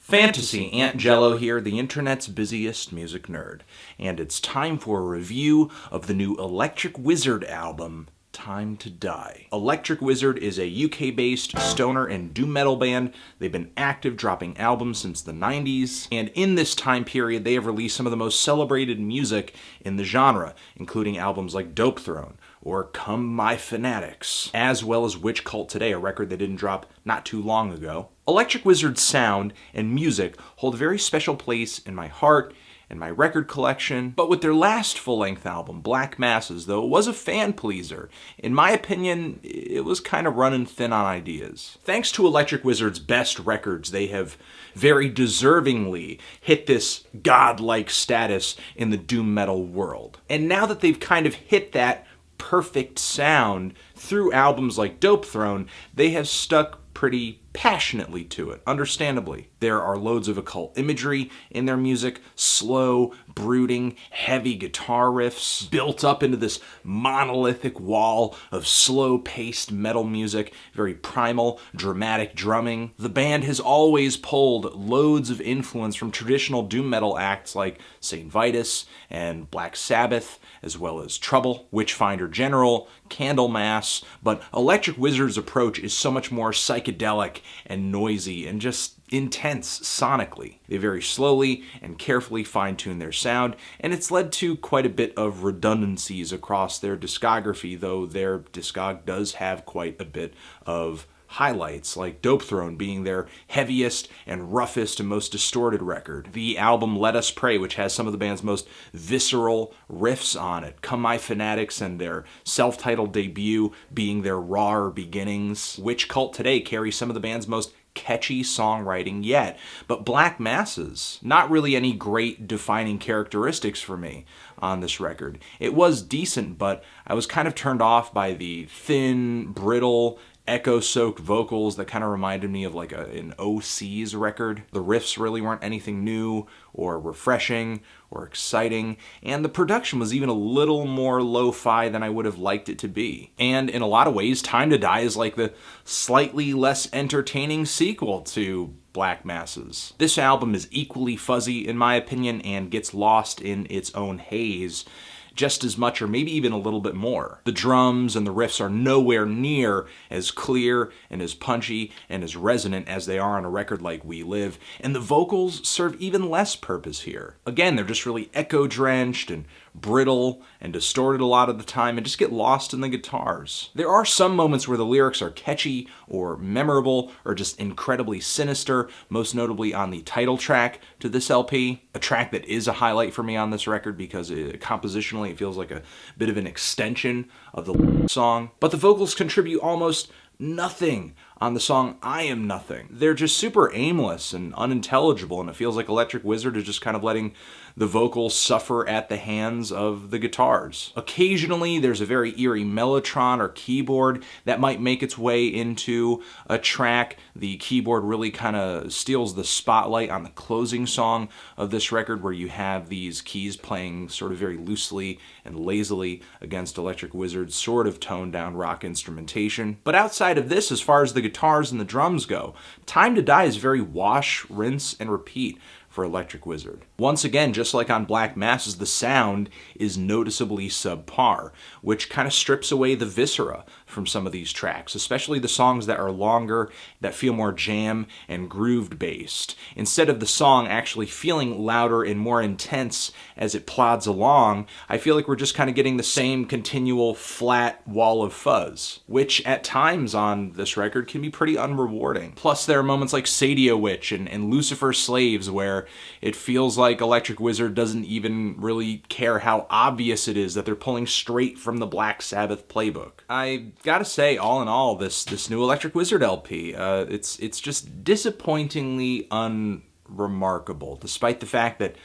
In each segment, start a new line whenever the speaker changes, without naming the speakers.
Fantasy, Aunt Jello here, the internet's busiest music nerd. And it's time for a review of the new Electric Wizard album, Time to Die. Electric Wizard is a UK-based stoner and doom metal band. They've been active, dropping albums since the 90s, and in this time period they have released some of the most celebrated music in the genre, including albums like Dope Throne or Come My Fanatics, as well as Witch Cult Today, a record that didn't drop not too long ago. Electric Wizard's sound and music hold a very special place in my heart and my record collection, but with their last full-length album, Black Masses, though it was a fan pleaser, in my opinion, it was kind of running thin on ideas. Thanks to Electric Wizard's best records, they have very deservingly hit this godlike status in the doom metal world. And now that they've kind of hit that perfect sound through albums like Dope Throne, they have stuck pretty passionately to it, understandably. There are loads of occult imagery in their music, slow, brooding, heavy guitar riffs built up into this monolithic wall of slow-paced metal music, very primal, dramatic drumming. The band has always pulled loads of influence from traditional doom metal acts like St. Vitus and Black Sabbath, as well as Trouble, Witchfinder General, Candlemass, but Electric Wizard's approach is so much more psychedelic and noisy and just intense sonically. They very slowly and carefully fine-tune their sound, and it's led to quite a bit of redundancies across their discography, though their discog does have quite a bit of highlights, like Dope Throne being their heaviest and roughest and most distorted record. The album Let Us Pray, which has some of the band's most visceral riffs on it. Come My Fanatics and their self-titled debut being their rawer beginnings. Witch Cult Today carries some of the band's most catchy songwriting yet. But Black Masses, not really any great defining characteristics for me on this record. It was decent, but I was kind of turned off by the thin, brittle, echo-soaked vocals that kind of reminded me of like an OC's record. The riffs really weren't anything new or refreshing or exciting, and the production was even a little more lo-fi than I would have liked it to be. And in a lot of ways, Time to Die is like the slightly less entertaining sequel to Black Masses. This album is equally fuzzy in my opinion and gets lost in its own haze just as much or maybe even a little bit more. The drums and the riffs are nowhere near as clear and as punchy and as resonant as they are on a record like We Live, and the vocals serve even less purpose here. Again, they're just really echo-drenched and brittle and distorted a lot of the time and just get lost in the guitars. There are some moments where the lyrics are catchy or memorable or just incredibly sinister, most notably on the title track to this LP, a track that is a highlight for me on this record because compositionally it feels like a bit of an extension of the song. But the vocals contribute almost nothing on the song I Am Nothing. They're just super aimless and unintelligible, and it feels like Electric Wizard is just kind of letting the vocals suffer at the hands of the guitars. Occasionally there's a very eerie mellotron or keyboard that might make its way into a track. The keyboard really kind of steals the spotlight on the closing song of this record, where you have these keys playing sort of very loosely and lazily against Electric Wizard's sort of toned down rock instrumentation. But outside of this, as far as the guitars and the drums go, Time to Die is very wash, rinse, and repeat for Electric Wizard. Once again, just like on Black Masses, the sound is noticeably subpar, which kind of strips away the viscera from some of these tracks, especially the songs that are longer, that feel more jam and grooved based. Instead of the song actually feeling louder and more intense as it plods along, I feel like we're just kind of getting the same continual flat wall of fuzz, which at times on this record can be pretty unrewarding. Plus there are moments like Sadia Witch and Lucifer Slaves where it feels like Electric Wizard doesn't even really care how obvious it is that they're pulling straight from the Black Sabbath playbook. I gotta say, all in all, this new Electric Wizard LP, it's just disappointingly unremarkable, despite the fact that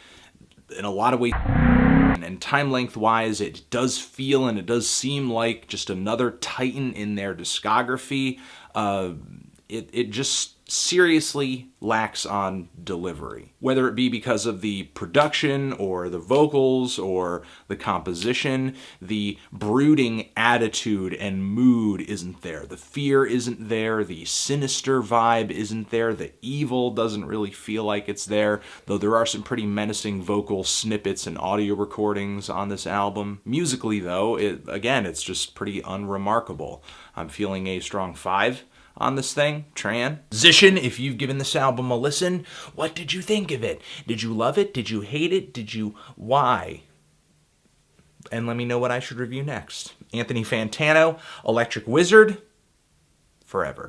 in a lot of ways and time length wise it does feel and it does seem like just another titan in their discography. it just seriously lacks on delivery. Whether it be because of the production or the vocals or the composition, the brooding attitude and mood isn't there. The fear isn't there. The sinister vibe isn't there. The evil doesn't really feel like it's there, though there are some pretty menacing vocal snippets and audio recordings on this album. Musically, though, it's just pretty unremarkable. I'm feeling a strong 5 on this thing. Transition, if you've given this album a listen, what did you think of it? Did you love it? Did you hate it? Why? And let me know what I should review next. Anthony Fantano, Electric Wizard, forever.